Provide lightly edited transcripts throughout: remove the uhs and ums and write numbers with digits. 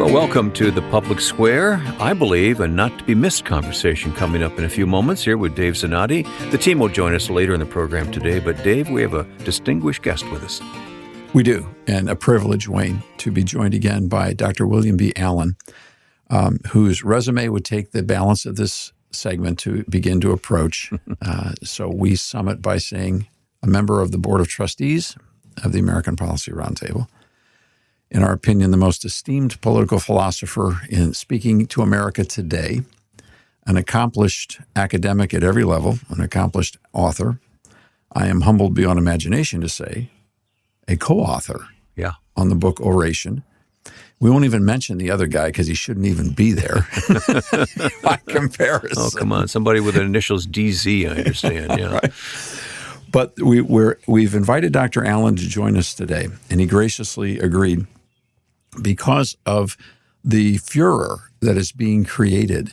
Well, welcome to the Public Square. I believe a not-to-be-missed conversation coming up in a few moments here with Dave Zanotti. The team will join us later in the program today, but Dave, we have a distinguished guest with us. We do, and a privilege, Wayne, to be joined again by Dr. William B. Allen, whose resume would take the balance of this segment to begin to approach. So we sum it by saying a member of the Board of Trustees of the American Policy Roundtable. In our opinion, the most esteemed political philosopher in speaking to America today, an accomplished academic at every level, an accomplished author. I am humbled beyond imagination to say, a co-author on the book Oration. We won't even mention the other guy because he shouldn't even be there by comparison. Oh, come on. Somebody with the initials DZ, I understand. Yeah. Right. But we've invited Dr. Allen to join us today, and he graciously agreed because of the furor that is being created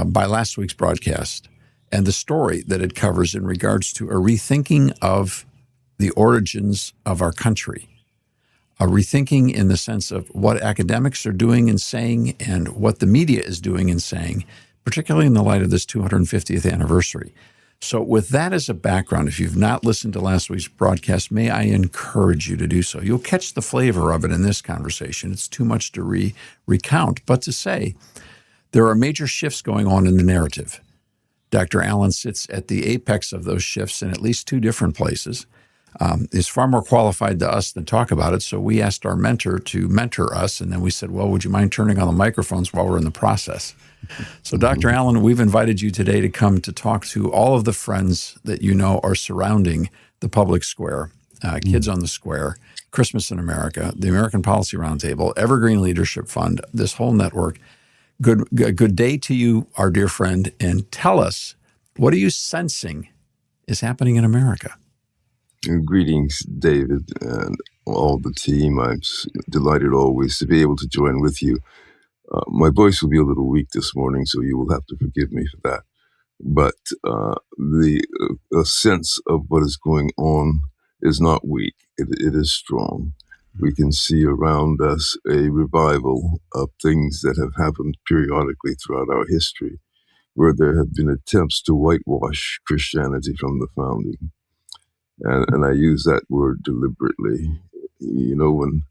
by last week's broadcast and the story that it covers in regards to a rethinking of the origins of our country, a rethinking in the sense of what academics are doing and saying and what the media is doing and saying, particularly in the light of this 250th anniversary. So with that as a background, if you've not listened to last week's broadcast, may I encourage you to do so. You'll catch the flavor of it in this conversation. It's too much to recount, but to say there are major shifts going on in the narrative. Dr. Allen sits at the apex of those shifts in at least two different places. Is far more qualified to us than talk about it, so we asked our mentor to mentor us, and then we said, well, would you mind turning on the microphones while we're in the process? So, Dr. Allen, we've invited you today to come to talk to all of the friends that you know are surrounding the public square, Kids on the Square, Christmas in America, the American Policy Roundtable, Evergreen Leadership Fund, this whole network. Good day to you, our dear friend, and tell us, what are you sensing is happening in America? Greetings, David, and all the team. I'm delighted always to be able to join with you. My voice will be a little weak this morning, so you will have to forgive me for that. But the sense of what is going on is not weak. It is strong. We can see around us a revival of things that have happened periodically throughout our history, where there have been attempts to whitewash Christianity from the founding. And I use that word deliberately. You know, when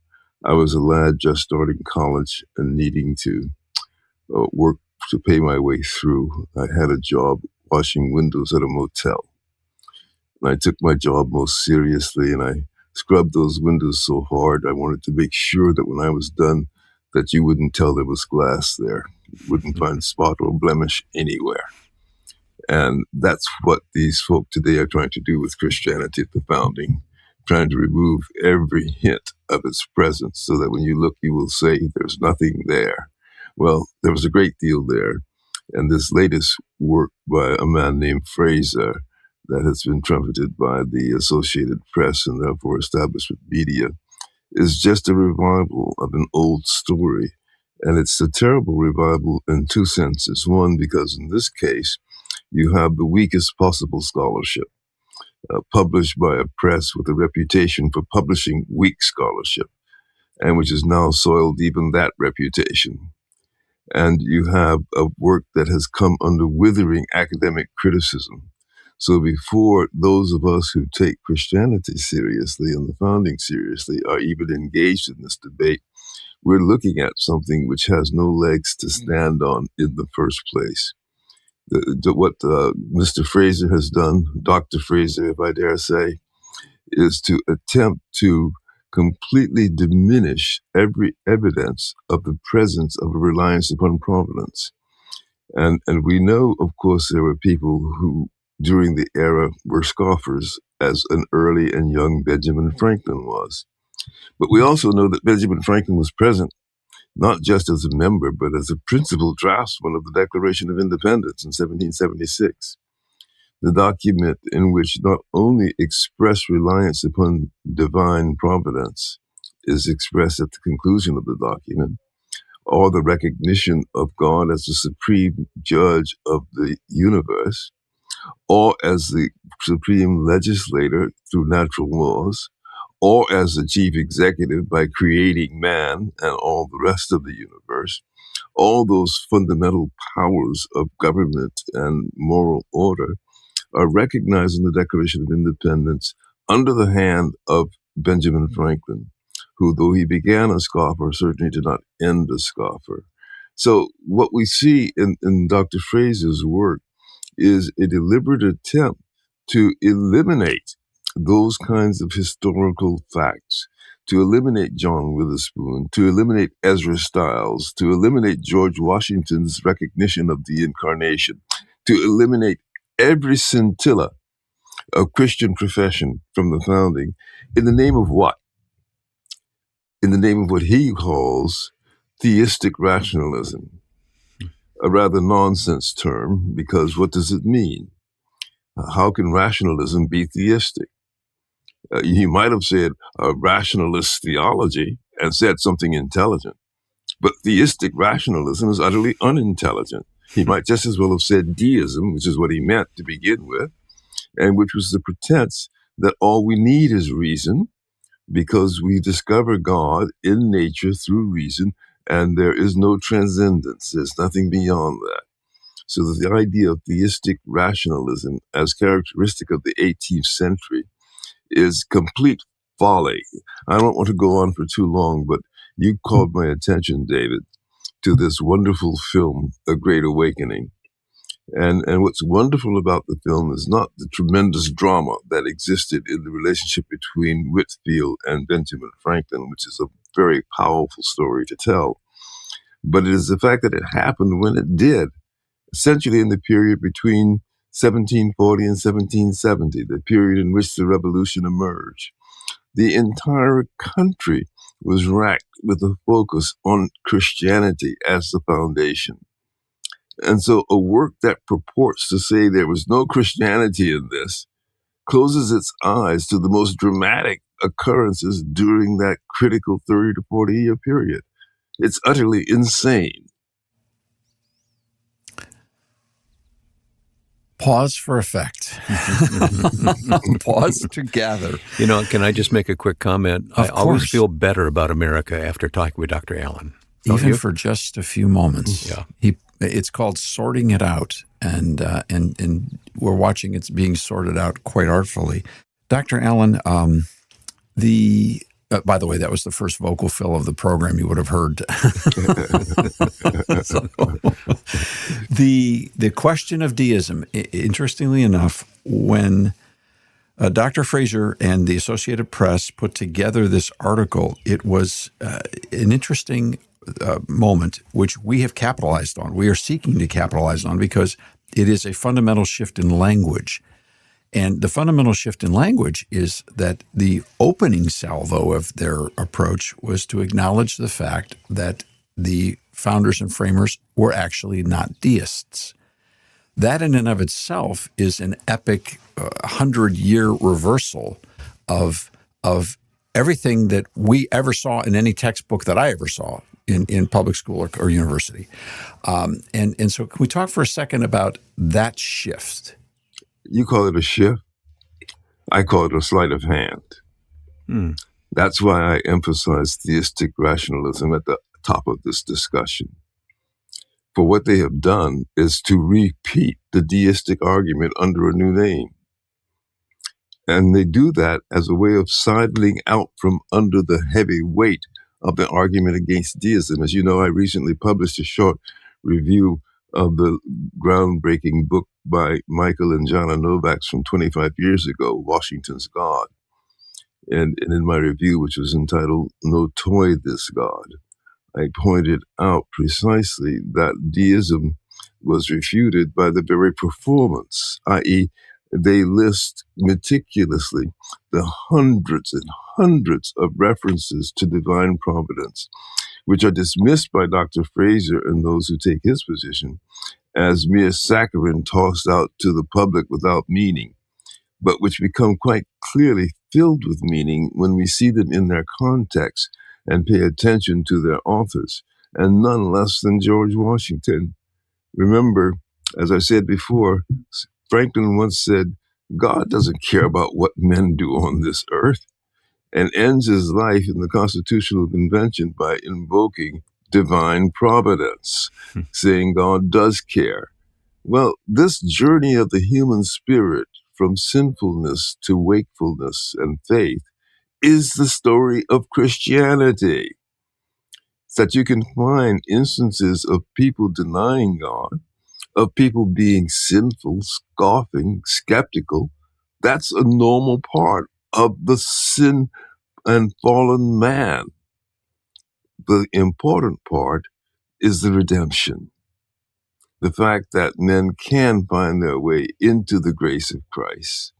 I was a lad just starting college and needing to work to pay my way through, I had a job washing windows at a motel. And I took my job most seriously, and I scrubbed those windows so hard, I wanted to make sure that when I was done, that you wouldn't tell there was glass there. You wouldn't find spot or blemish anywhere. And that's what these folk today are trying to do with Christianity at the founding, trying to remove every hint of its presence so that when you look, you will say there's nothing there. Well, there was a great deal there. And this latest work by a man named Fraser that has been trumpeted by the Associated Press and therefore establishment media is just a revival of an old story. And it's a terrible revival in two senses. One, because in this case, you have the weakest possible scholarship, published by a press with a reputation for publishing weak scholarship, and which has now soiled even that reputation. And you have a work that has come under withering academic criticism. So before those of us who take Christianity seriously and the founding seriously are even engaged in this debate, we're looking at something which has no legs to stand on in the first place. What Mr. Fraser has done, Dr. Fraser, if I dare say, is to attempt to completely diminish every evidence of the presence of a reliance upon providence. And we know, of course, there were people who, during the era, were scoffers, as an early and young Benjamin Franklin was. But we also know that Benjamin Franklin was present not just as a member, but as a principal draftsman of the Declaration of Independence in 1776, the document in which not only express reliance upon divine providence is expressed at the conclusion of the document, or the recognition of God as the supreme judge of the universe, or as the supreme legislator through natural laws, or as the chief executive by creating man and all the rest of the universe. universe, all those fundamental powers of government and moral order are recognized in the Declaration of Independence under the hand of Benjamin Franklin, who, though he began a scoffer, certainly did not end a scoffer. So what we see in Dr. Fraser's work is a deliberate attempt to eliminate those kinds of historical facts, to eliminate John Witherspoon, to eliminate Ezra Stiles, to eliminate George Washington's recognition of the incarnation, to eliminate every scintilla of Christian profession from the founding. In the name of what? In the name of what he calls theistic rationalism, a rather nonsense term, because what does it mean? How can rationalism be theistic? He might have said rationalist theology and said something intelligent, but theistic rationalism is utterly unintelligent. He might just as well have said deism, which is what he meant to begin with, and which was the pretense that all we need is reason, because we discover God in nature through reason, and there is no transcendence. There's nothing beyond that. So the idea of theistic rationalism as characteristic of the 18th century is complete folly. I don't want to go on for too long, but you called my attention, David, to this wonderful film, A Great Awakening. And what's wonderful about the film is not the tremendous drama that existed in the relationship between Whitfield and Benjamin Franklin, which is a very powerful story to tell, but it is the fact that it happened when it did, essentially in the period between 1740 and 1770, the period in which the revolution emerged. The entire country was racked with a focus on Christianity as the foundation. And so a work that purports to say there was no Christianity in this closes its eyes to the most dramatic occurrences during that critical 30 to 40-year period. It's utterly insane. Pause for effect. Pause to gather. You know, can I just make a quick comment? Of I always course. feel better about America after talking with Dr. Allen. Don't Even you? for just a few moments. Yeah. It's called sorting it out, and we're watching it's being sorted out quite artfully. Dr. Allen, by the way, that was the first vocal fill of the program you would have heard. So, the question of deism, interestingly enough, when Dr. Fraser and the Associated Press put together this article, it was an interesting moment, which we have capitalized on. We are seeking to capitalize on because it is a fundamental shift in language. And the fundamental shift in language is that the opening salvo of their approach was to acknowledge the fact that the founders and framers were actually not deists. That in and of itself is an epic 100-year reversal of everything that we ever saw in any textbook that I ever saw in public school or university. And so can we talk for a second about that shift? You call it a shift. I call it a sleight of hand. That's why I emphasize theistic rationalism at the top of this discussion. For what they have done is to repeat the deistic argument under a new name. And they do that as a way of sidling out from under the heavy weight of the argument against deism. As you know, I recently published a short review of the groundbreaking book by Michael and Jana Novaks from 25 years ago, Washington's God. And in my review, which was entitled No Toy This God, I pointed out precisely that deism was refuted by the very performance, i.e., they list meticulously the hundreds and hundreds of references to divine providence, which are dismissed by Dr. Fraser and those who take his position as mere saccharine tossed out to the public without meaning, but which become quite clearly filled with meaning when we see them in their context and pay attention to their authors, and none less than George Washington. Remember, as I said before, Franklin once said, God doesn't care about what men do on this earth, and ends his life in the Constitutional Convention by invoking divine providence, saying God does care. Well, this journey of the human spirit from sinfulness to wakefulness and faith is the story of Christianity. That you can find instances of people denying God, of people being sinful, scoffing, skeptical. That's a normal part of the sin and fallen man. The important part is the redemption. The fact that men can find their way into the grace of Christ.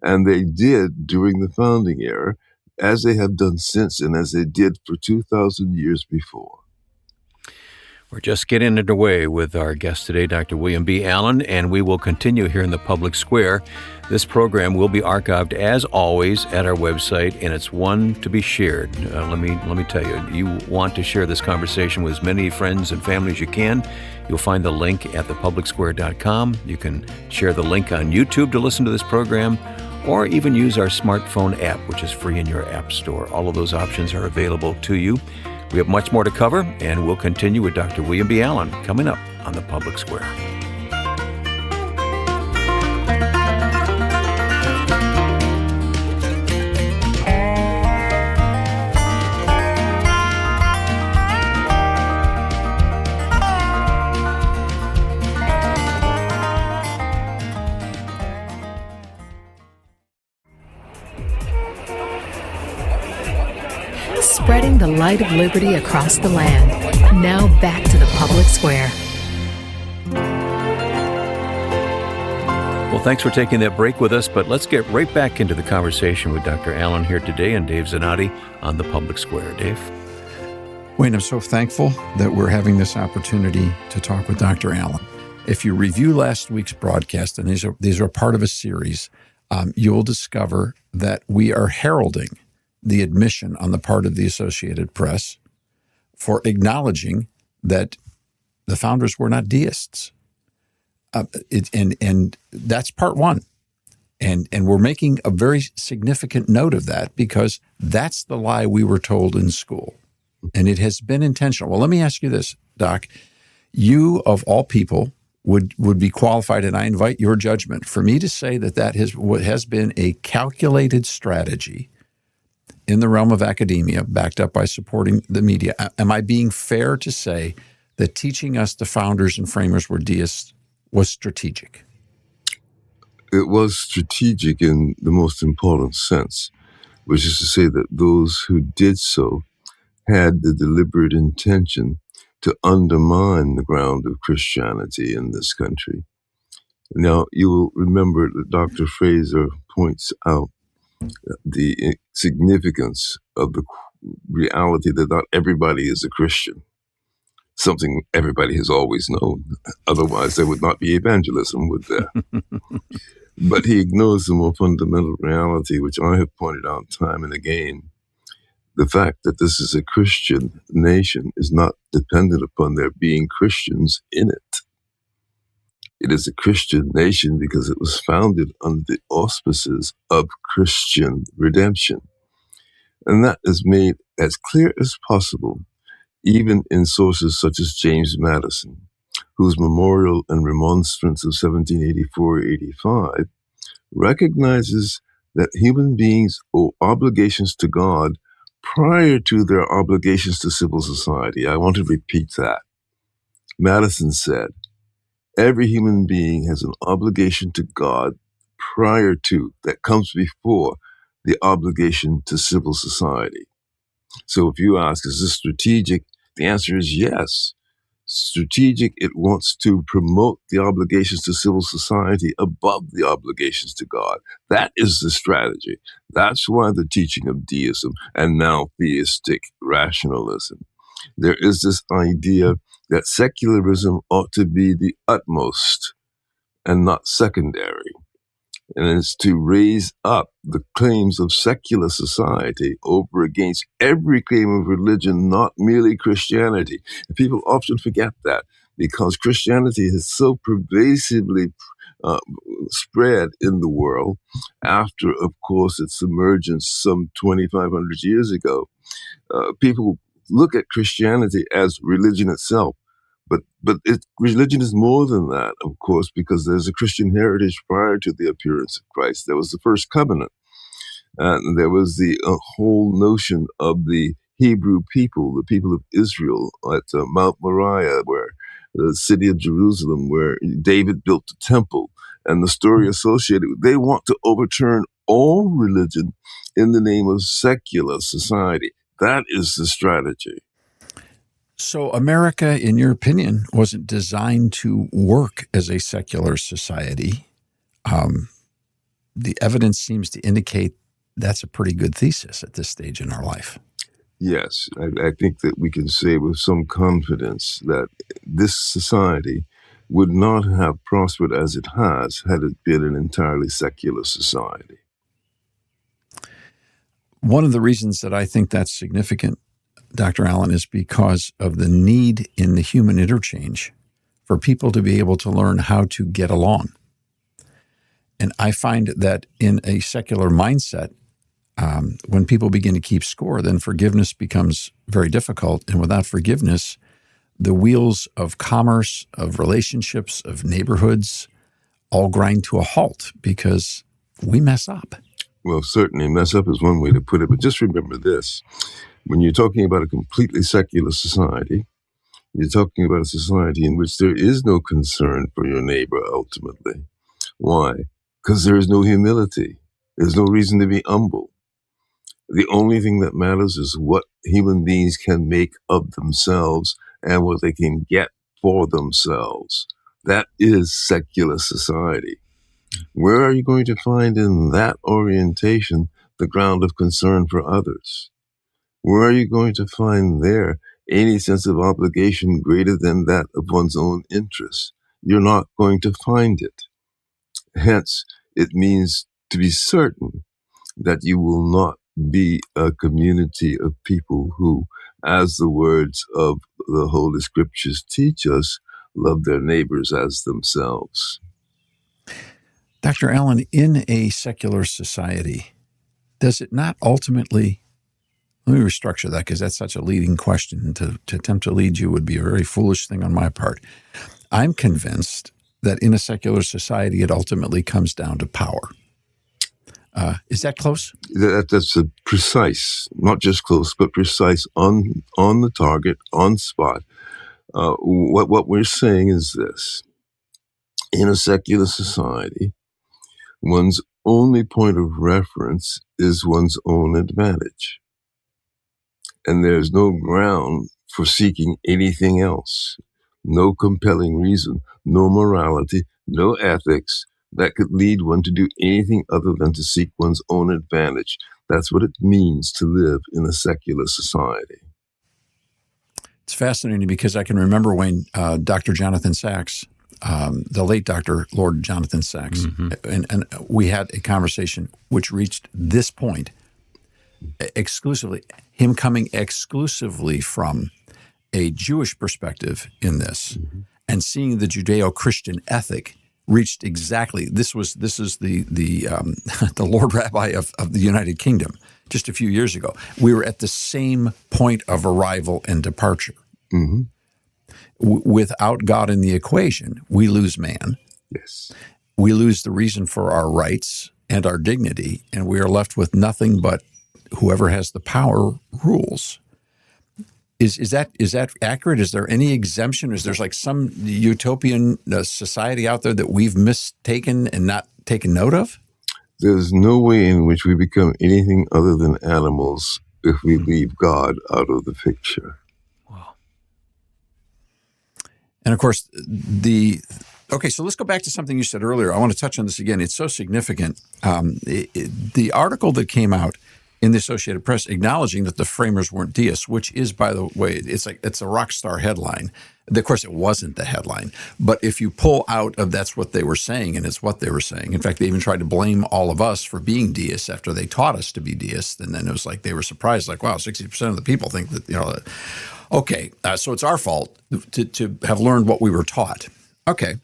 And they did during the founding era, as they have done since and as they did for 2,000 years before. We're just getting underway with our guest today, Dr. William B. Allen, and we will continue here in the public square. This program will be archived, as always, at our website, and it's one to be shared. Let me tell you, you want to share this conversation with as many friends and family as you can. You'll find the link at thepublicsquare.com. You can share the link on YouTube to listen to this program, or even use our smartphone app, which is free in your app store. All of those options are available to you. We have much more to cover, and we'll continue with Dr. William B. Allen coming up on the Public Square. Spreading the light of liberty across the land. Now back to the public square. Well, thanks for taking that break with us, but let's get right back into the conversation with Dr. Allen here today and Dave Zanotti on the Public Square. Dave? Wayne, I'm so thankful that we're having this opportunity to talk with Dr. Allen. If you review last week's broadcast, and these are part of a series, you'll discover that we are heralding the admission on the part of the Associated Press for acknowledging that the founders were not deists. And that's part one. And we're making a very significant note of that because that's the lie we were told in school. And it has been intentional. Well, let me ask you this, Doc. You, of all people, would be qualified, and I invite your judgment, for me to say that has been a calculated strategy in the realm of academia, backed up by supporting the media. Am I being fair to say that teaching us the founders and framers were deists was strategic? It was strategic in the most important sense, which is to say that those who did so had the deliberate intention to undermine the ground of Christianity in this country. Now, you will remember that Dr. Fraser points out the significance of the reality that not everybody is a Christian, something everybody has always known. Otherwise, there would not be evangelism, would there? But he ignores the more fundamental reality, which I have pointed out time and again. The fact that this is a Christian nation is not dependent upon there being Christians in it. It is a Christian nation because it was founded under the auspices of Christian redemption. And that is made as clear as possible, even in sources such as James Madison, whose memorial and remonstrance of 1784-85 recognizes that human beings owe obligations to God prior to their obligations to civil society. I want to repeat that. Madison said, every human being has an obligation to God prior to, that comes before, the obligation to civil society. So if you ask, is this strategic? The answer is yes. Strategic, it wants to promote the obligations to civil society above the obligations to God. That is the strategy. That's why the teaching of deism and now theistic rationalism. There is this idea that secularism ought to be the utmost and not secondary. And it's to raise up the claims of secular society over against every claim of religion, not merely Christianity. And people often forget that because Christianity has so pervasively spread in the world after, of course, its emergence some 2,500 years ago. People look at Christianity as religion itself. But religion is more than that, of course, because there's a Christian heritage prior to the appearance of Christ. There was the first covenant. And there was the whole notion of the Hebrew people, the people of Israel at Mount Moriah, where the city of Jerusalem, where David built the temple, and the story associated. They want to overturn all religion in the name of secular society. That is the strategy. So America, in your opinion, wasn't designed to work as a secular society. The evidence seems to indicate that's a pretty good thesis at this stage in our life. Yes, I think that we can say with some confidence that this society would not have prospered as it has had it been an entirely secular society. One of the reasons that I think that's significant, Dr. Allen, is because of the need in the human interchange for people to be able to learn how to get along. And I find that in a secular mindset, when people begin to keep score, then forgiveness becomes very difficult. And without forgiveness, the wheels of commerce, of relationships, of neighborhoods all grind to a halt because we mess up. Well, certainly mess up is one way to put it, but just remember this. When you're talking about a completely secular society, you're talking about a society in which there is no concern for your neighbor ultimately. Why? Because there is no humility. There's no reason to be humble. The only thing that matters is what human beings can make of themselves and what they can get for themselves. That is secular society. Where are you going to find in that orientation the ground of concern for others? Where are you going to find there any sense of obligation greater than that of one's own interests? You're not going to find it. Hence, it means to be certain that you will not be a community of people who, as the words of the Holy Scriptures teach us, love their neighbors as themselves. Dr. Allen, in a secular society, does it not ultimately, let me restructure that because that's such a leading question. To attempt to lead you would be a very foolish thing on my part. I'm convinced that in a secular society, it ultimately comes down to power. Is that close? That's a precise, not just close, but precise, on the target, on spot. What we're saying is this. In a secular society, one's only point of reference is one's own advantage. And there's no ground for seeking anything else. No compelling reason, no morality, no ethics that could lead one to do anything other than to seek one's own advantage. That's what it means to live in a secular society. It's fascinating because I can remember when Dr. Jonathan Sacks, the late Dr. Lord Jonathan Sacks, and we had a conversation which reached this point exclusively, him coming exclusively from a Jewish perspective in this and seeing the Judeo-Christian ethic reached exactly, this is the Lord Rabbi of the United Kingdom just a few years ago. We were at the same point of arrival and departure. Without God in the equation, we lose man. Yes. We lose the reason for our rights and our dignity, and we are left with nothing but whoever has the power rules. Is that accurate? Is there any exemption? Is there like some utopian society out there that we've mistaken and not taken note of? There's no way in which we become anything other than animals if we leave God out of the picture. Wow. And of course, okay, so let's go back to something you said earlier. I want to touch on this again. It's so significant. The article that came out in the Associated Press acknowledging that the framers weren't deists, which is, by the way, it's a rock star headline. Of course, it wasn't the headline. But if you pull out of that's what they were saying, and it's what they were saying. In fact, they even tried to blame all of us for being deists after they taught us to be deists. And then it was like they were surprised, like, wow, 60% of the people think that, okay, so it's our fault to have learned what we were taught. Okay.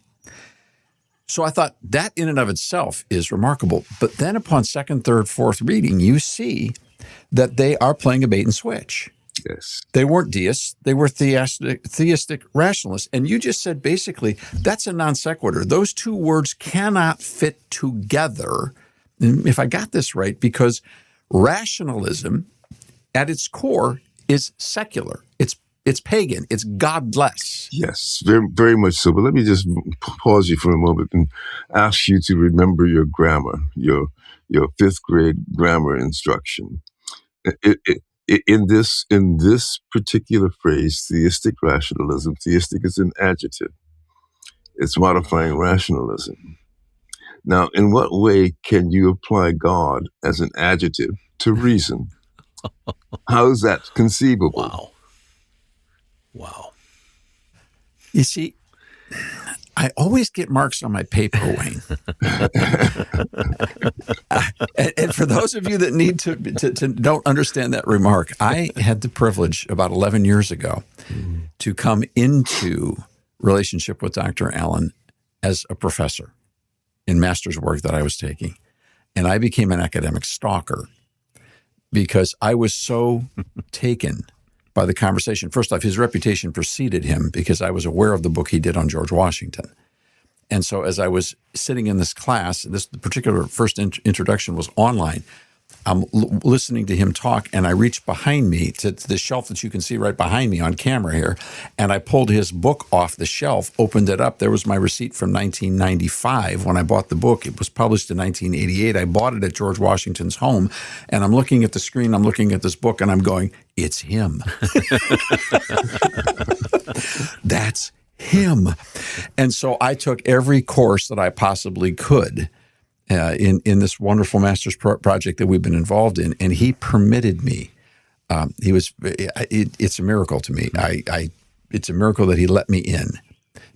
So I thought that in and of itself is remarkable. But then upon second, third, fourth reading, you see that they are playing a bait and switch. Yes. They weren't deists. They were theistic rationalists. And you just said basically that's a non sequitur. Those two words cannot fit together, if I got this right, because rationalism at its core is secular. It's pagan. It's godless. Yes, very, very much so. But let me just pause you for a moment and ask you to remember your grammar, your fifth grade grammar instruction. In this particular phrase, theistic rationalism, theistic is an adjective. It's modifying rationalism. Now, in what way can you apply God as an adjective to reason? How is that conceivable? Wow. You see, I always get marks on my paper, Wayne. And for those of you that need to don't understand that remark, I had the privilege about 11 years ago to come into relationship with Dr. Allen as a professor in master's work that I was taking. And I became an academic stalker because I was so taken by the conversation. First off, his reputation preceded him because I was aware of the book he did on George Washington. And so as I was sitting in this class, the particular first introduction was online. I'm listening to him talk, and I reached behind me to the shelf that you can see right behind me on camera here, and I pulled his book off the shelf, opened it up. There was my receipt from 1995 when I bought the book. It was published in 1988. I bought it at George Washington's home, and I'm looking at the screen, I'm looking at this book, and I'm going, it's him. That's him. And so I took every course that I possibly could in this wonderful master's project that we've been involved in, and he permitted me. It's a miracle to me. It's a miracle that he let me in,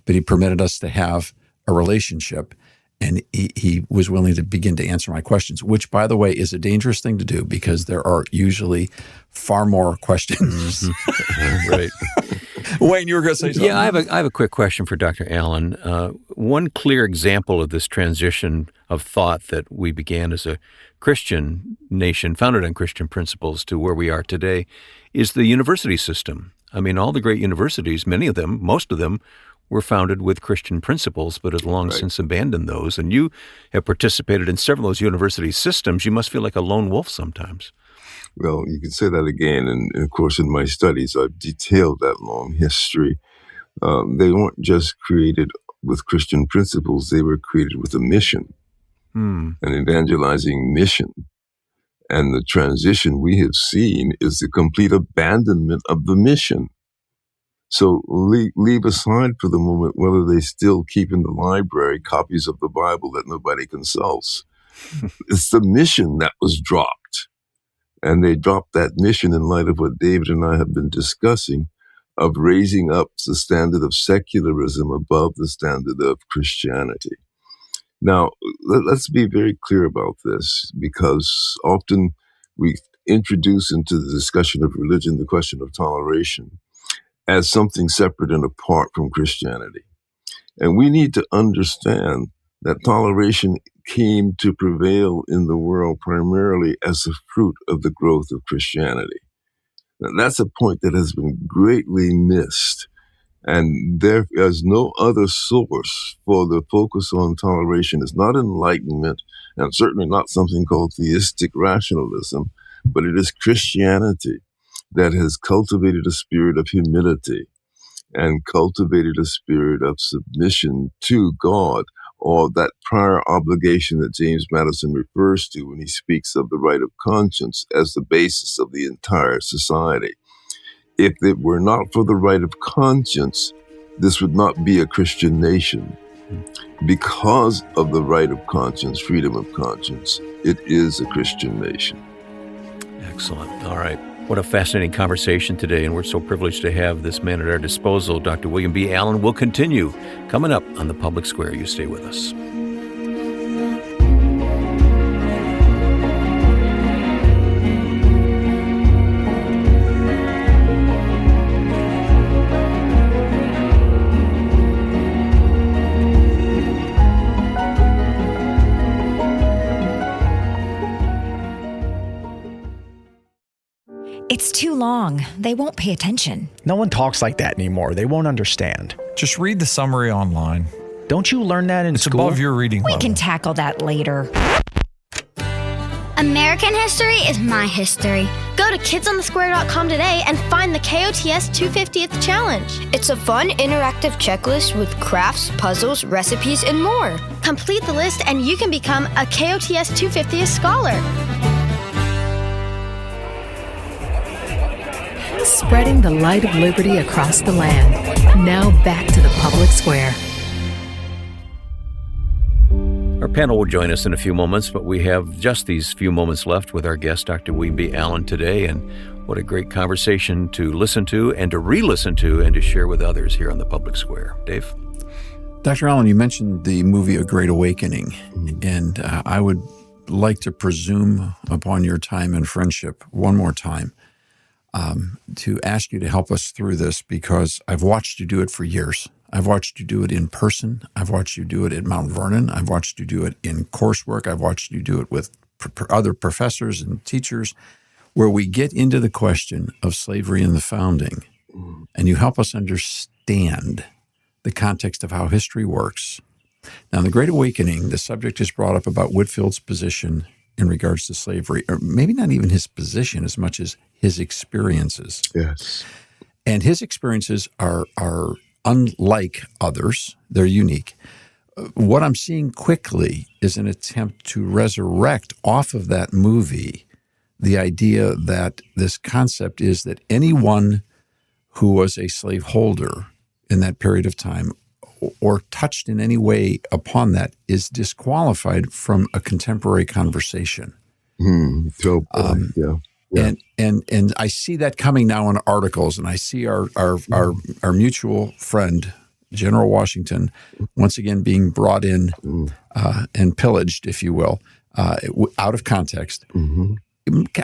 but he permitted us to have a relationship, and he was willing to begin to answer my questions, which, by the way, is a dangerous thing to do because there are usually far more questions. Right. Wayne, you were going to say something? Yeah, I have a quick question for Dr. Allen. One clear example of this transition of thought that we began as a Christian nation, founded on Christian principles, to where we are today, is the university system. I mean, all the great universities, many of them, most of them, were founded with Christian principles, but have long since abandoned those. And you have participated in several of those university systems. You must feel like a lone wolf sometimes. Well, you can say that again. And of course, in my studies, I've detailed that long history. They weren't just created with Christian principles. They were created with a mission, an evangelizing mission. And the transition we have seen is the complete abandonment of the mission. So leave aside for the moment whether they still keep in the library copies of the Bible that nobody consults. It's the mission that was dropped. And they dropped that mission in light of what David and I have been discussing, of raising up the standard of secularism above the standard of Christianity. Now, let's be very clear about this, because often we introduce into the discussion of religion the question of toleration as something separate and apart from Christianity. And we need to understand that toleration came to prevail in the world primarily as a fruit of the growth of Christianity. Now, that's a point that has been greatly missed. And there is no other source for the focus on toleration. It's not enlightenment, and certainly not something called theistic rationalism, but it is Christianity that has cultivated a spirit of humility and cultivated a spirit of submission to God, or that prior obligation that James Madison refers to when he speaks of the right of conscience as the basis of the entire society. If it were not for the right of conscience, this would not be a Christian nation. Because of the right of conscience, freedom of conscience, it is a Christian nation. Excellent. All right. What a fascinating conversation today, and we're so privileged to have this man at our disposal. Dr. William B. Allen will continue coming up on the Public Square. You stay with us. It's too long. They won't pay attention. No one talks like that anymore. They won't understand. Just read the summary online. Don't you learn that in school? It's above your reading We level. can tackle that later. American history is my history. Go to kidsonthesquare.com today and find the KOTS 250th challenge. It's a fun, interactive checklist with crafts, puzzles, recipes, and more. Complete the list and you can become a KOTS 250th scholar. Spreading the light of liberty across the land. Now back to the public square. Our panel will join us in a few moments, but we have just these few moments left with our guest, Dr. William B. Allen, today, and what a great conversation to listen to and to re-listen to and to share with others here on the Public Square. Dave? Dr. Allen, you mentioned the movie A Great Awakening, and I would like to presume upon your time and friendship one more time to ask you to help us through this, because I've watched you do it for years. I've watched you do it in person. I've watched you do it at Mount Vernon. I've watched you do it in coursework. I've watched you do it with other professors and teachers, where we get into the question of slavery and the founding, and you help us understand the context of how history works. Now, in the Great Awakening, the subject is brought up about Whitfield's position in regards to slavery, or maybe not even his position as much as his experiences. Yes. And his experiences are unlike others. They're unique. What I'm seeing quickly is an attempt to resurrect off of that movie the idea that this concept is that anyone who was a slaveholder in that period of time or touched in any way upon that is disqualified from a contemporary conversation. Yeah. And I see that coming now in articles, and I see our mutual friend, General Washington, once again being brought in and pillaged, if you will, out of context.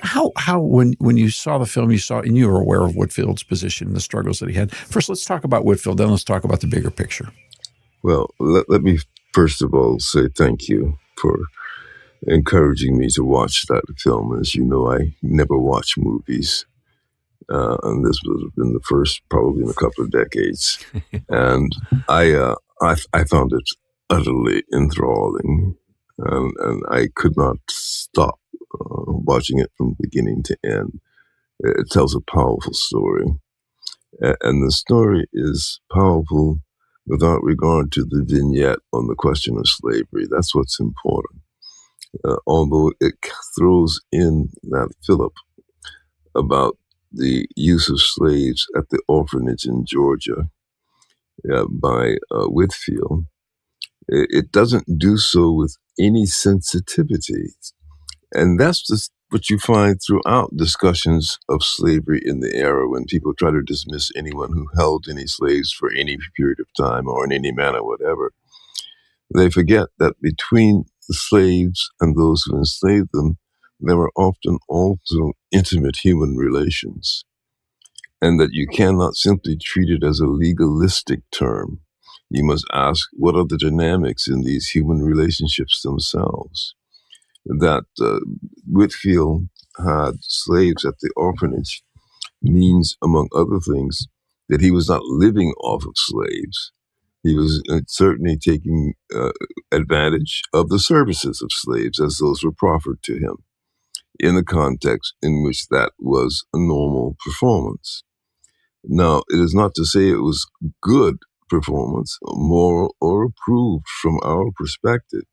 How when you saw the film, and you were aware of Whitfield's position and the struggles that he had. First, let's talk about Whitfield, then let's talk about the bigger picture. Well, let me first of all say thank you for encouraging me to watch that film. As you know, I never watch movies, and this would have been the first probably in a couple of decades. And I found it utterly enthralling, and I could not stop watching it from beginning to end. It tells a powerful story, and the story is powerful without regard to the vignette on the question of slavery. That's what's important. Although it throws in that fillip about the use of slaves at the orphanage in Georgia by Whitfield, it doesn't do so with any sensitivity. And that's just what you find throughout discussions of slavery in the era, when people try to dismiss anyone who held any slaves for any period of time or in any manner, whatever. They forget that between the slaves and those who enslaved them, there were often also intimate human relations, and that you cannot simply treat it as a legalistic term. You must ask, what are the dynamics in these human relationships themselves? That Whitfield had slaves at the orphanage means, among other things, that he was not living off of slaves. He was certainly taking advantage of the services of slaves as those were proffered to him in the context in which that was a normal performance. Now, it is not to say it was good performance, moral or approved from our perspective,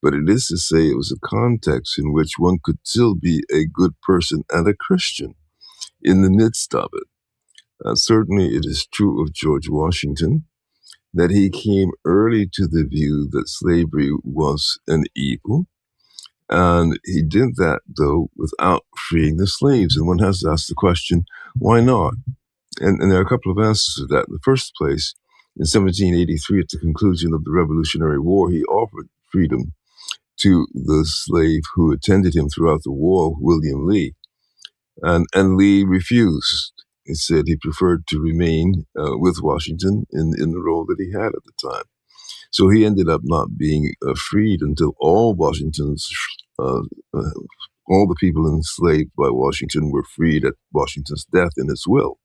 but it is to say it was a context in which one could still be a good person and a Christian in the midst of it. Certainly it is true of George Washington that he came early to the view that slavery was an evil. And he did that, though, without freeing the slaves. And one has to ask the question, why not? And there are a couple of answers to that. In the first place, in 1783, at the conclusion of the Revolutionary War, he offered freedom to the slave who attended him throughout the war, William Lee. And Lee refused. He said he preferred to remain with Washington in the role that he had at the time. So he ended up not being freed until all Washington's All the people enslaved by Washington were freed at Washington's death in his will.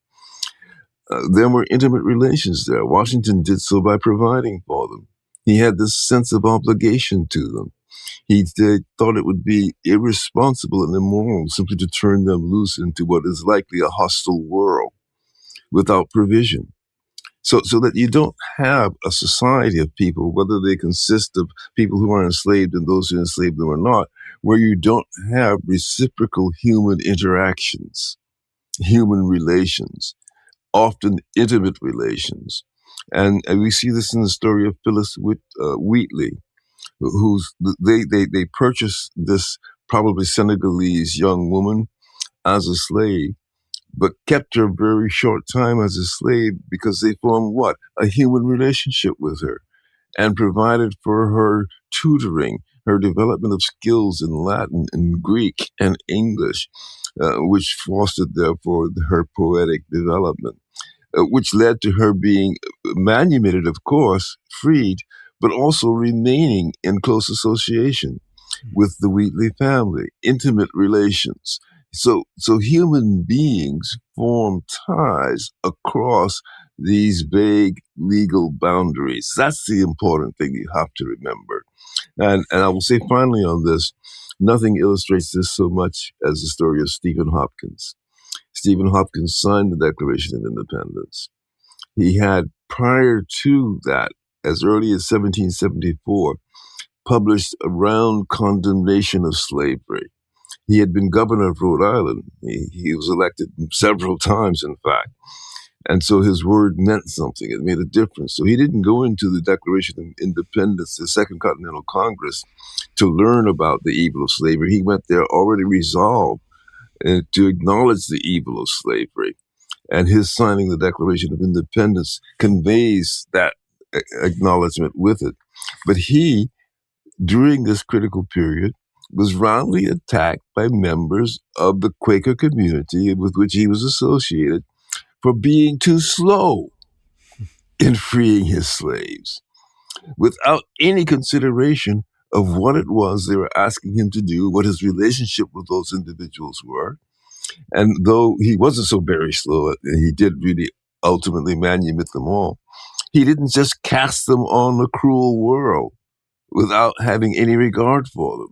There were intimate relations there. Washington did so by providing for them. He had this sense of obligation to them. He thought it would be irresponsible and immoral simply to turn them loose into what is likely a hostile world without provision. So that you don't have a society of people, whether they consist of people who are enslaved and those who enslave them or not, where you don't have reciprocal human interactions, human relations, often intimate relations. And we see this in the story of Phyllis Wheatley, they purchased this probably Senegalese young woman as a slave, but kept her a very short time as a slave because they formed what? A human relationship with her and provided for her tutoring, her development of skills in Latin and Greek and English, which fostered, therefore, her poetic development, which led to her being manumitted, of course, freed, but also remaining in close association with the Wheatley family, intimate relations. So human beings form ties across these vague legal boundaries. That's the important thing you have to remember. And I will say finally on this, nothing illustrates this so much as the story of Stephen Hopkins. Stephen Hopkins signed the Declaration of Independence. He had, prior to that, as early as 1774, published a round condemnation of slavery. He had been governor of Rhode Island. He was elected several times, in fact. And so his word meant something. It made a difference. So he didn't go into the Declaration of Independence, the Second Continental Congress, to learn about the evil of slavery. He went there already resolved to acknowledge the evil of slavery. And his signing the Declaration of Independence conveys that acknowledgement with it. But he, during this critical period, was roundly attacked by members of the Quaker community with which he was associated for being too slow in freeing his slaves, without any consideration of what it was they were asking him to do, what his relationship with those individuals were. And though he wasn't so very slow, he did really ultimately manumit them all, he didn't just cast them on the cruel world without having any regard for them.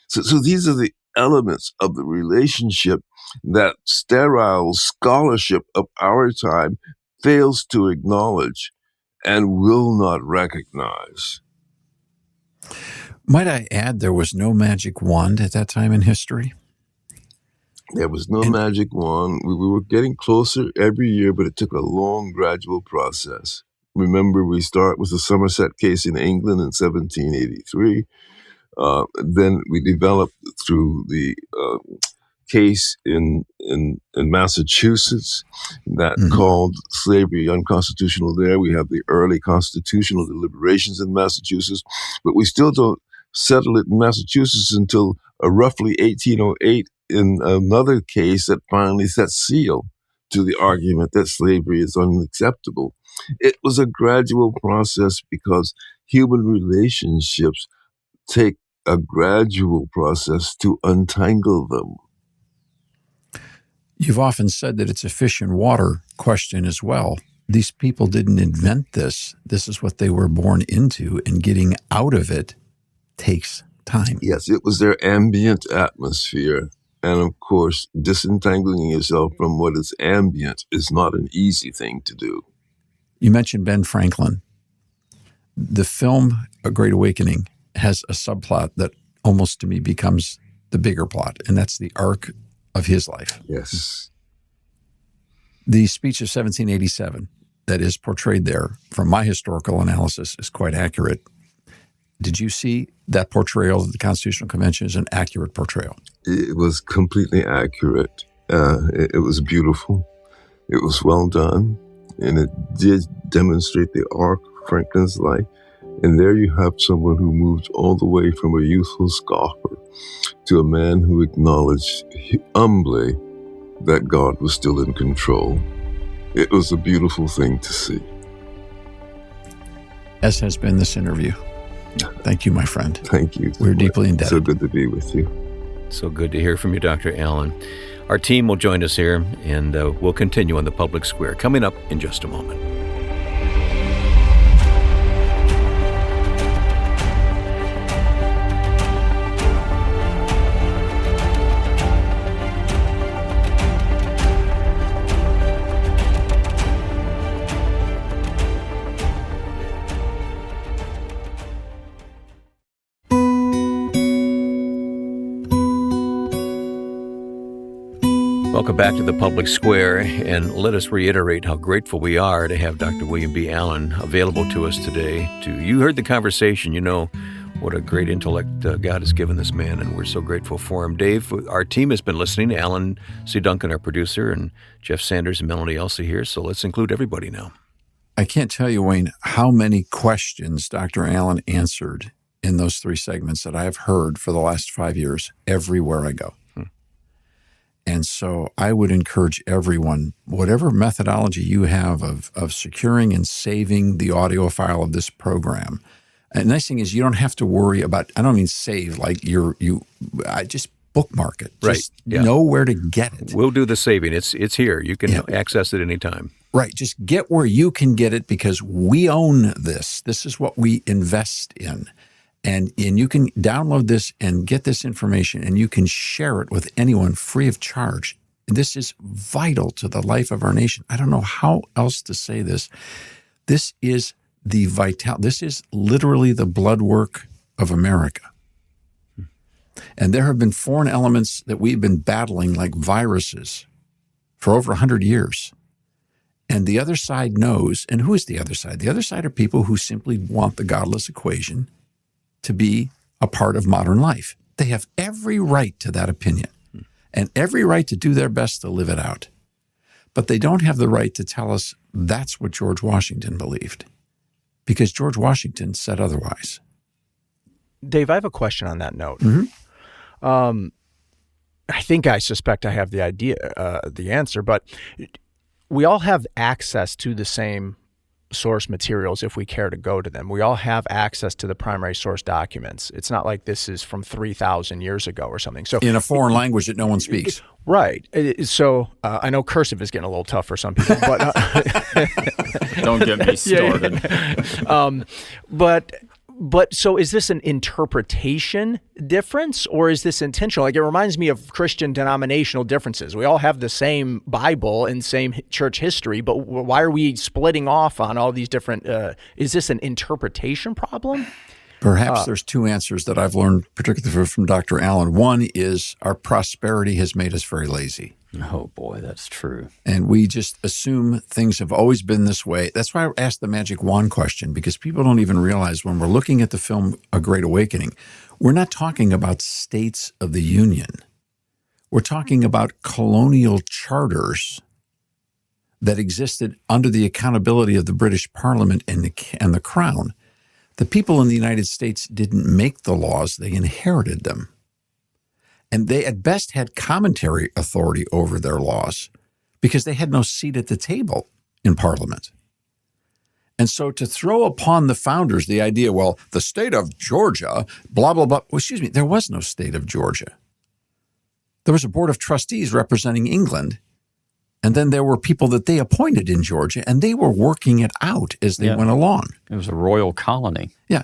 So these are the elements of the relationship that sterile scholarship of our time fails to acknowledge and will not recognize. Might I add, there was no magic wand at that time in history? There was no magic wand. We were getting closer every year, but it took a long, gradual process. Remember, we start with the Somerset case in England in 1783. Then we developed through the case in Massachusetts that called slavery unconstitutional there. We have the early constitutional deliberations in Massachusetts, but we still don't settle it in Massachusetts until roughly 1808 in another case that finally set seal to the argument that slavery is unacceptable. It was a gradual process because human relationships take a gradual process to untangle them. You've often said that it's a fish and water question as well. These people didn't invent this. This is what they were born into, and getting out of it takes time. Yes, it was their ambient atmosphere. And of course, disentangling yourself from what is ambient is not an easy thing to do. You mentioned Ben Franklin. The film A Great Awakening has a subplot that almost to me becomes the bigger plot, and that's the arc of his life. Yes. The speech of 1787 that is portrayed there, from my historical analysis, is quite accurate. Did you see that portrayal of the Constitutional Convention as an accurate portrayal? It was completely accurate. It was beautiful. It was well done. And it did demonstrate the arc of Franklin's life. And there you have someone who moved all the way from a youthful scoffer to a man who acknowledged humbly that God was still in control. It was a beautiful thing to see. As has been this interview. Thank you, my friend. Thank you. We're deeply indebted. So good to be with you. So good to hear from you, Dr. Allen. Our team will join us here, and we'll continue on the public square coming up in just a moment. Welcome back to the Public Square, and let us reiterate how grateful we are to have Dr. William B. Allen available to us today. You heard the conversation, you know what a great intellect God has given this man, and we're so grateful for him. Dave, our team has been listening. Alan C. Duncan, our producer, and Jeff Sanders and Melanie Elsie here, so let's include everybody now. I can't tell you, Wayne, how many questions Dr. Allen answered in those 3 segments that I have heard for the last 5 years everywhere I go. And so I would encourage everyone, whatever methodology you have of securing and saving the audio file of this program. And the nice thing is you don't have to worry about, I don't mean save, like I just bookmark it. Just know where to get it. We'll do the saving. It's here. You can access it anytime. Right. Just get where you can get it because we own this. This is what we invest in. And you can download this and get this information, and you can share it with anyone free of charge. This is vital to the life of our nation. I don't know how else to say this. This is this is literally the blood work of America. And there have been foreign elements that we've been battling like viruses for over 100 years. And the other side knows, and who is the other side? The other side are people who simply want the godless equation to be a part of modern life. They have every right to that opinion and every right to do their best to live it out. But they don't have the right to tell us that's what George Washington believed, because George Washington said otherwise. Dave, I have a question on that note. Mm-hmm. I suspect I have the answer, but we all have access to the same source materials if we care to go to them. We all have access to the primary source documents. It's not like this is from 3,000 years ago or something. So in a foreign language that no one speaks. Right. So I know cursive is getting a little tough for some people, but don't get me started. But so is this an interpretation difference or is this intentional? Like it reminds me of Christian denominational differences. We all have the same Bible and same church history, but why are we splitting off on all these different, is this an interpretation problem? Perhaps there's 2 answers that I've learned, particularly from Dr. Allen. One is our prosperity has made us very lazy. Oh, boy, that's true. And we just assume things have always been this way. That's why I asked the magic wand question, because people don't even realize when we're looking at the film A Great Awakening, we're not talking about states of the Union. We're talking about colonial charters that existed under the accountability of the British Parliament and the Crown. The people in the United States didn't make the laws, they inherited them. And they at best had commentary authority over their laws because they had no seat at the table in Parliament. And so to throw upon the founders the idea, well, the state of Georgia, blah, blah, blah. Well, excuse me, there was no state of Georgia. There was a board of trustees representing England. And then there were people that they appointed in Georgia, and they were working it out as they went along. It was a royal colony. Yeah.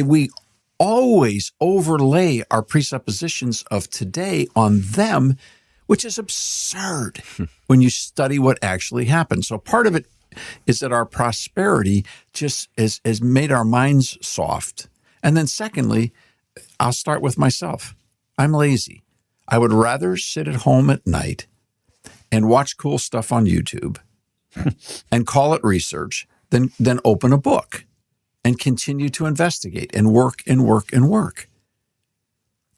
We always overlay our presuppositions of today on them, which is absurd when you study what actually happened. So part of it is that our prosperity just has made our minds soft. And then secondly, I'll start with myself. I'm lazy. I would rather sit at home at night and watch cool stuff on YouTube and call it research than open a book and continue to investigate and work and work and work.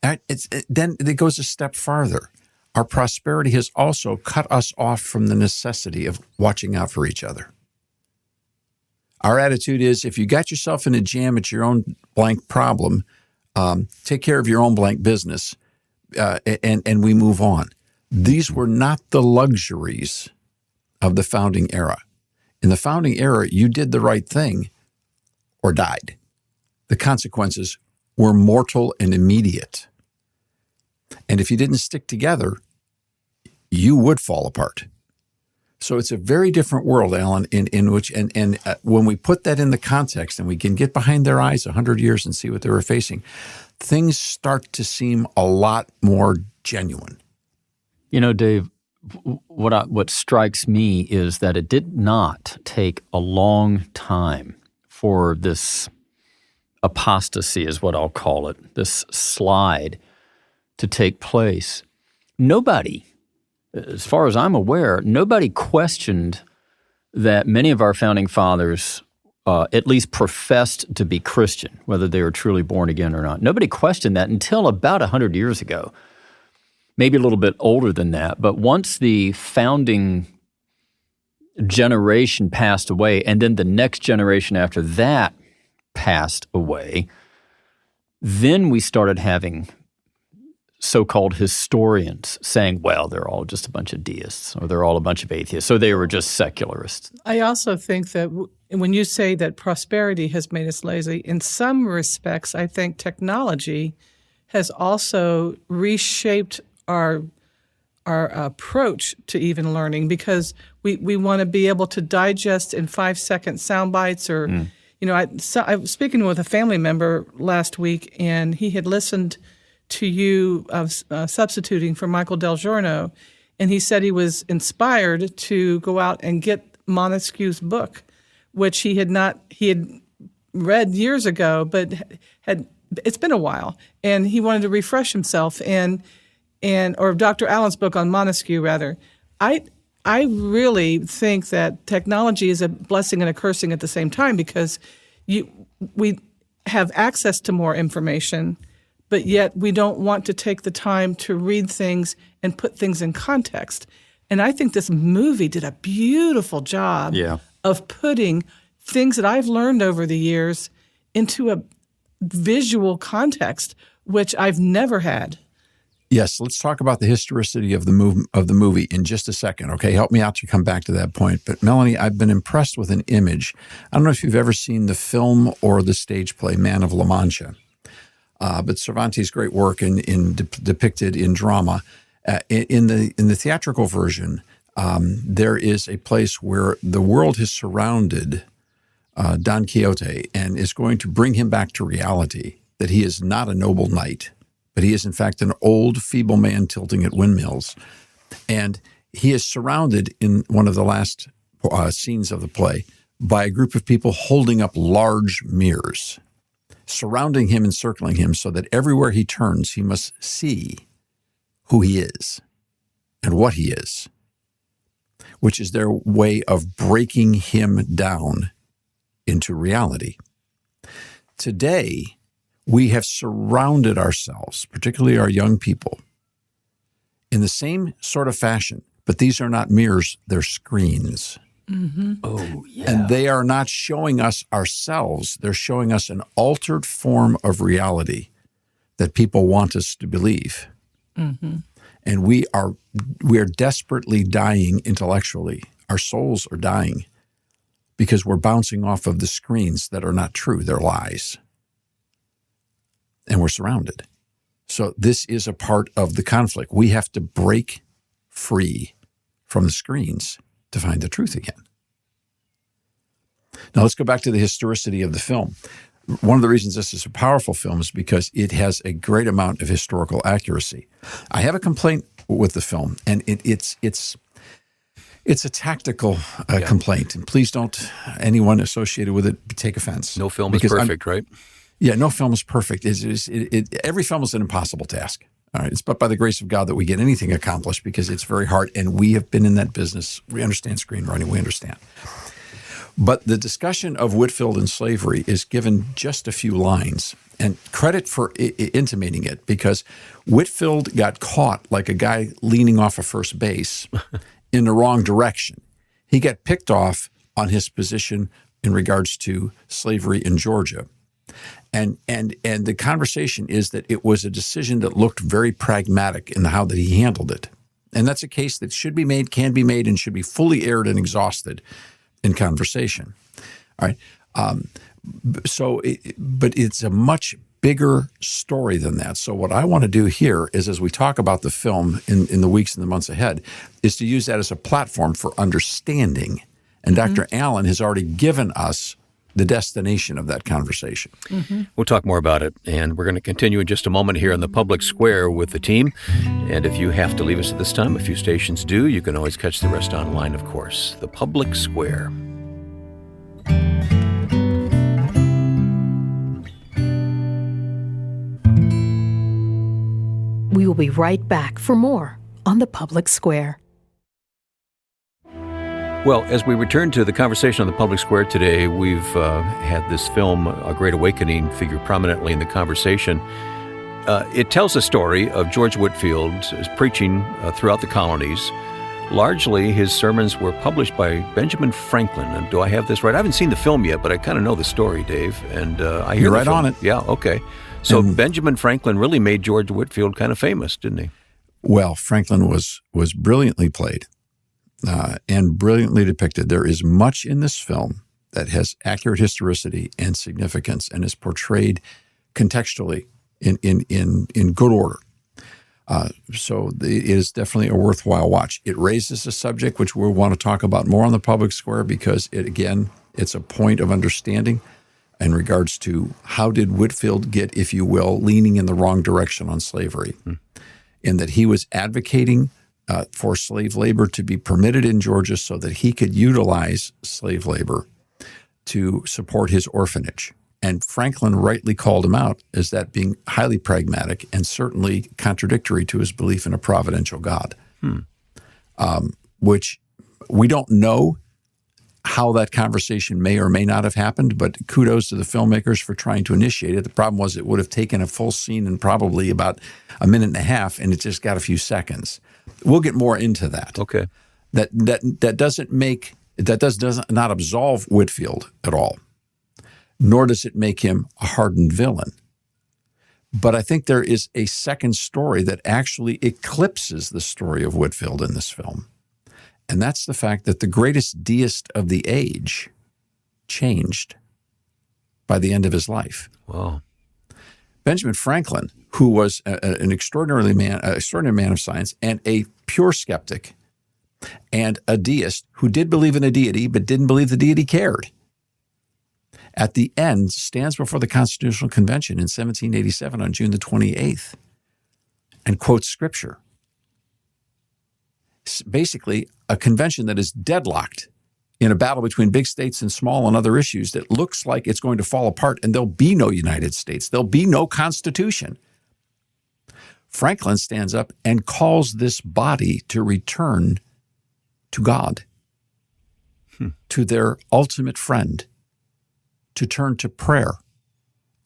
Then it goes a step farther. Our prosperity has also cut us off from the necessity of watching out for each other. Our attitude is, if you got yourself in a jam, it's your own blank problem. Take care of your own blank business, and we move on. These were not the luxuries of the founding era. In the founding era, you did the right thing or died. The consequences were mortal and immediate. And if you didn't stick together, you would fall apart. So it's a very different world, Alan, in which, and when we put that in the context and we can get behind their eyes 100 years and see what they were facing, things start to seem a lot more genuine. You know, Dave, what strikes me is that it did not take a long time for this apostasy, is what I'll call it, this slide to take place. Nobody, as far as I'm aware, nobody questioned that many of our founding fathers at least professed to be Christian, whether they were truly born again or not. Nobody questioned that until about 100 years ago, maybe a little bit older than that. But once the founding generation passed away, and then the next generation after that passed away, then we started having so-called historians saying, well, they're all just a bunch of deists, or they're all a bunch of atheists, so they were just secularists. I also think that when you say that prosperity has made us lazy, in some respects, I think technology has also reshaped our approach to even learning, because we want to be able to digest in 5-second sound bites or, you know, I was speaking with a family member last week, and he had listened to you substituting for Michael Del Giorno, and he said he was inspired to go out and get Montesquieu's book, which he had read years ago, but it's been a while, and he wanted to refresh himself, or Dr. Allen's book on Montesquieu, rather. I really think that technology is a blessing and a cursing at the same time, because we have access to more information, but yet we don't want to take the time to read things and put things in context. And I think this movie did a beautiful job of putting things that I've learned over the years into a visual context, which I've never had. Yes, let's talk about the historicity of the movie in just a second, okay? Help me out to come back to that point. But Melanie, I've been impressed with an image. I don't know if you've ever seen the film or the stage play Man of La Mancha, but Cervantes' great work depicted in drama. In the theatrical version, there is a place where the world has surrounded Don Quixote and is going to bring him back to reality, that he is not a noble knight, but he is, in fact, an old, feeble man tilting at windmills. And he is surrounded in one of the last scenes of the play by a group of people holding up large mirrors, surrounding him and circling him, so that everywhere he turns, he must see who he is and what he is, which is their way of breaking him down into reality. Today, we have surrounded ourselves, particularly our young people, in the same sort of fashion, but these are not mirrors, they're screens. Mm-hmm. Oh, yeah. And they are not showing us ourselves, they're showing us an altered form of reality that people want us to believe. Mm-hmm. And we are desperately dying intellectually. Our souls are dying because we're bouncing off of the screens that are not true, they're lies. And we're surrounded. So this is a part of the conflict. We have to break free from the screens to find the truth again. Now let's go back to the historicity of the film. One of the reasons this is a powerful film is because it has a great amount of historical accuracy. I have a complaint with the film, and it's a tactical complaint. And please don't anyone associated with it take offense. No film is perfect, right? Yeah, no film is perfect. Every film is an impossible task. All right, it's but by the grace of God that we get anything accomplished, because it's very hard, and we have been in that business. We understand screenwriting. We understand. But the discussion of Whitefield and slavery is given just a few lines, and credit for intimating it, because Whitefield got caught like a guy leaning off of first base in the wrong direction. He got picked off on his position in regards to slavery in Georgia. And the conversation is that it was a decision that looked very pragmatic in how that he handled it. And that's a case that should be made, can be made, and should be fully aired and exhausted in conversation. All right. But it's a much bigger story than that. So what I want to do here is, as we talk about the film in the weeks and the months ahead, is to use that as a platform for understanding. And Dr. Allen has already given us the destination of that conversation. We'll talk more about it, and we're going to continue in just a moment here in the public square with the team. And if you have to leave us at this time, a few stations do. You can always catch the rest online, of course. The public square. We will be right back for more on the public square. Well, as we return to the conversation on the public square today, we've had this film, A Great Awakening, figure prominently in the conversation. It tells the story of George Whitefield's preaching throughout the colonies. Largely, his sermons were published by Benjamin Franklin. And do I have this right? I haven't seen the film yet, but I kind of know the story, Dave. And I hear You're right on it. Yeah, okay. So Benjamin Franklin really made George Whitefield kind of famous, didn't he? Well, Franklin was brilliantly played and brilliantly depicted. There is much in this film that has accurate historicity and significance and is portrayed contextually in good order. So it is definitely a worthwhile watch. It raises a subject which we'll want to talk about more on the public square because, it's a point of understanding in regards to how did Whitefield get, if you will, leaning in the wrong direction on slavery, in that he was advocating for slave labor to be permitted in Georgia so that he could utilize slave labor to support his orphanage. And Franklin rightly called him out as that being highly pragmatic and certainly contradictory to his belief in a providential God, which we don't know how that conversation may or may not have happened, but kudos to the filmmakers for trying to initiate it. The problem was it would have taken a full scene in probably about a minute and a half, and it just got a few seconds. We'll get more into that. Okay. That does not absolve Whitefield at all, nor does it make him a hardened villain. But I think there is a second story that actually eclipses the story of Whitefield in this film. And that's the fact that the greatest deist of the age changed by the end of his life. Wow. Benjamin Franklin, who was an extraordinary man of science and a pure skeptic and a deist who did believe in a deity but didn't believe the deity cared, at the end stands before the Constitutional Convention in 1787 on June the 28th and quotes Scripture. Basically, a convention that is deadlocked in a battle between big states and small on other issues that looks like it's going to fall apart and there'll be no United States. There'll be no Constitution. Franklin stands up and calls this body to return to God, to their ultimate friend, to turn to prayer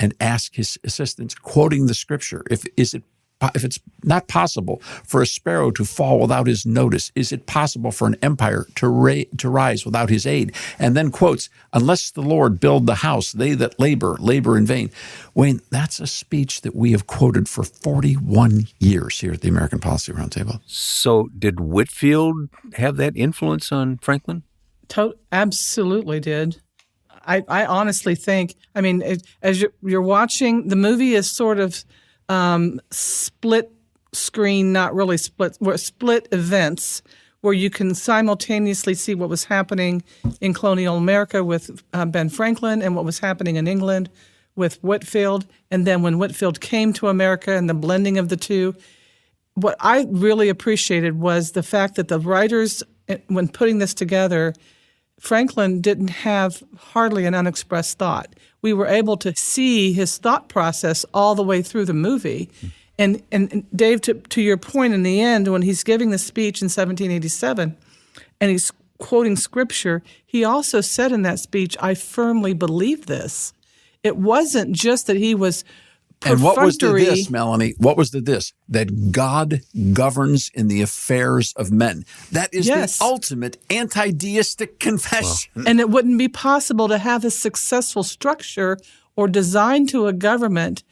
and ask his assistance, quoting the Scripture. If it's not possible for a sparrow to fall without his notice, is it possible for an empire to rise without his aid? And then quotes, unless the Lord build the house, they that labor in vain. Wayne, that's a speech that we have quoted for 41 years here at the American Policy Roundtable. So did Whitefield have that influence on Franklin? Absolutely did. I honestly think, as you're watching, the movie is sort of split screen, not really split events where you can simultaneously see what was happening in colonial America with Ben Franklin and what was happening in England with Whitefield. And then when Whitefield came to America and the blending of the two, what I really appreciated was the fact that the writers, when putting this together, Franklin didn't have hardly an unexpressed thought. We were able to see his thought process all the way through the movie. And Dave, to your point in the end, when he's giving the speech in 1787 and he's quoting Scripture, he also said in that speech, I firmly believe this. It wasn't just that he was perfunctory. And what was the this, Melanie? What was the this? That God governs in the affairs of men. That is the ultimate anti-deistic confession. Wow. And it wouldn't be possible to have a successful structure or design to a government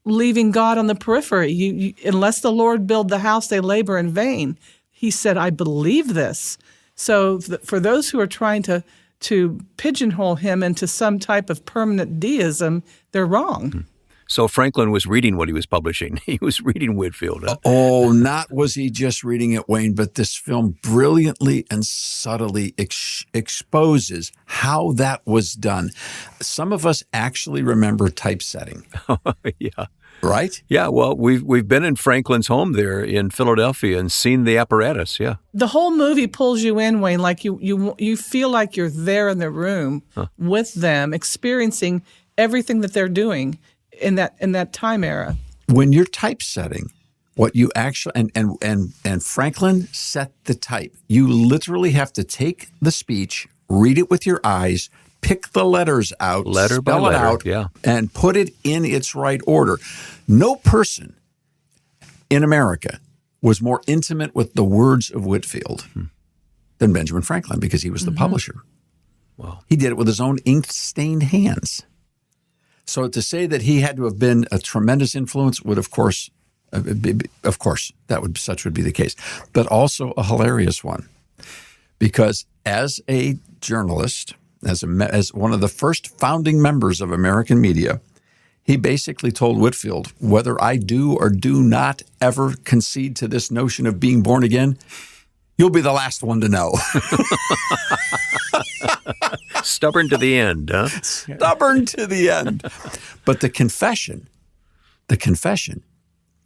leaving God on the periphery. Unless the Lord build the house, they labor in vain. He said, I believe this. So for those who are trying to pigeonhole him into some type of permanent deism, they're wrong. So Franklin was reading what he was publishing. He was reading Whitefield. Huh? Oh, not was he just reading it, Wayne, but this film brilliantly and subtly exposes how that was done. Some of us actually remember typesetting. Yeah. Right? Yeah, well, we've been in Franklin's home there in Philadelphia and seen the apparatus, yeah. The whole movie pulls you in, Wayne, like you feel like you're there in the room with them, experiencing everything that they're doing in that time era. When you're typesetting, what you actually and Franklin set the type. You literally have to take the speech, read it with your eyes, pick the letters out, letter by spell it letter, out, yeah, and put it in its right order. No person in America was more intimate with the words of Whitefield than Benjamin Franklin, because he was the publisher. Wow. He did it with his own ink-stained hands. So to say that he had to have been a tremendous influence would, of course, such would be the case, but also a hilarious one, because as a journalist, as one of the first founding members of American media, he basically told Whitefield, whether I do or do not ever concede to this notion of being born again, you'll be the last one to know. Stubborn to the end, huh? Stubborn to the end. But the confession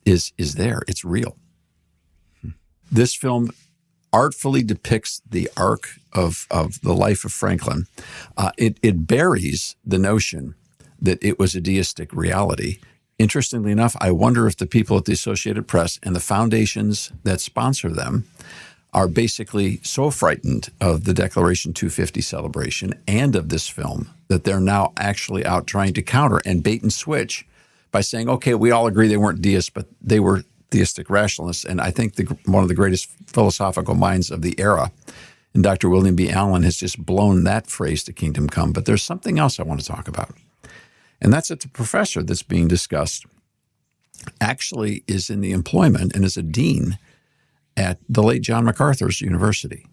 is there. It's real. This film artfully depicts the arc of the life of Franklin. It buries the notion that it was a deistic reality. Interestingly enough, I wonder if the people at the Associated Press and the foundations that sponsor them are basically so frightened of the Declaration 250 celebration and of this film that they're now actually out trying to counter and bait and switch by saying, okay, we all agree they weren't deists, but they were theistic rationalists. And I think one of the greatest philosophical minds of the era, and Dr. William B. Allen, has just blown that phrase to kingdom come. But there's something else I want to talk about. And that's that the professor that's being discussed actually is in the employment and is a dean at the late John MacArthur's University,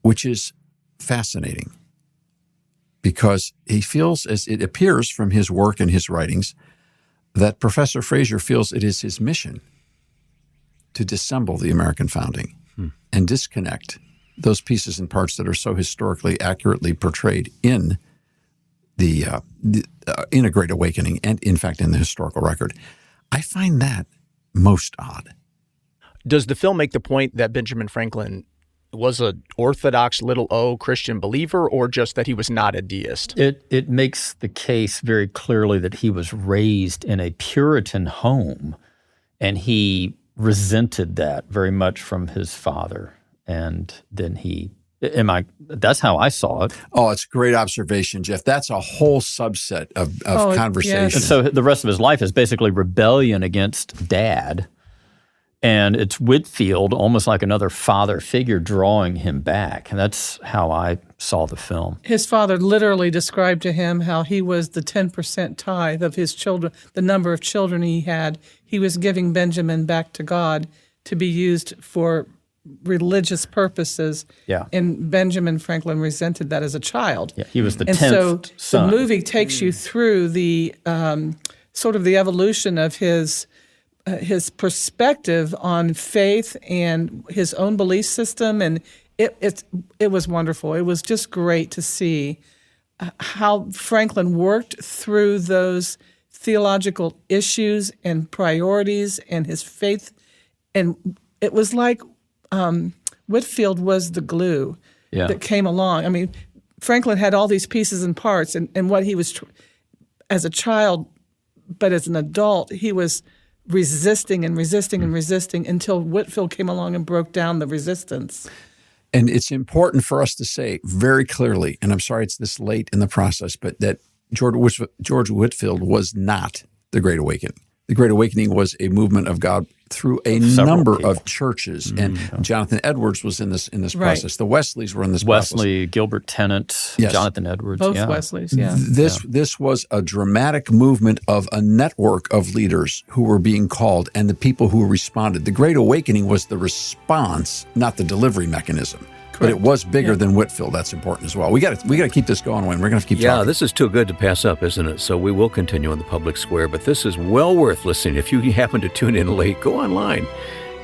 which is fascinating because he feels, as it appears from his work and his writings, that Professor Fraser feels it is his mission to dissemble the American founding and disconnect those pieces and parts that are so historically accurately portrayed in in A Great Awakening and, in fact, in the historical record. I find that most odd. Does the film make the point that Benjamin Franklin was an Orthodox little O Christian believer, or just that he was not a deist? It makes the case very clearly that he was raised in a Puritan home, and he resented that very much from his father. And then that's how I saw it. Oh, it's a great observation, Jeff. That's a whole subset of conversation. Yes. And so the rest of his life is basically rebellion against dad. And it's Whitefield, almost like another father figure, drawing him back. And that's how I saw the film. His father literally described to him how he was the 10% tithe of his children, the number of children he had. He was giving Benjamin back to God to be used for religious purposes. Yeah. And Benjamin Franklin resented that as a child. Yeah, he was the 10th and so son. The movie takes you through the sort of the evolution of his perspective on faith and his own belief system, and it was wonderful. It was just great to see how Franklin worked through those theological issues and priorities and his faith, and it was like Whitefield was the glue that came along. I mean, Franklin had all these pieces and parts, and what he was as a child, but as an adult, he was resisting and resisting and resisting until Whitefield came along and broke down the resistance. And it's important for us to say very clearly, and I'm sorry it's this late in the process, but that George Whitefield was not the Great Awakening. The Great Awakening was a movement of God through a number of churches, and Jonathan Edwards was in this process. The Wesleys were in this process. Wesley, Gilbert Tennant, Jonathan Edwards. Both Wesleys, This was a dramatic movement of a network of leaders who were being called and the people who responded. The Great Awakening was the response, not the delivery mechanism. But it was bigger than Whitfield. That's important as well. We got to keep this going, Wayne. We're going to keep talking. Yeah, this is too good to pass up, isn't it? So we will continue on the Public Square, but this is well worth listening. If you happen to tune in late, go online.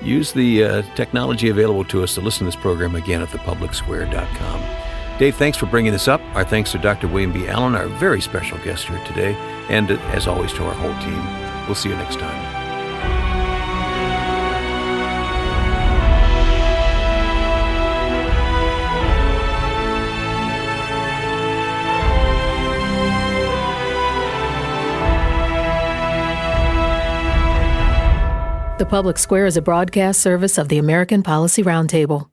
Use the technology available to us to listen to this program again at thepublicsquare.com. Dave, thanks for bringing this up. Our thanks to Dr. William B. Allen, our very special guest here today, and as always to our whole team. We'll see you next time. The Public Square is a broadcast service of the American Policy Roundtable.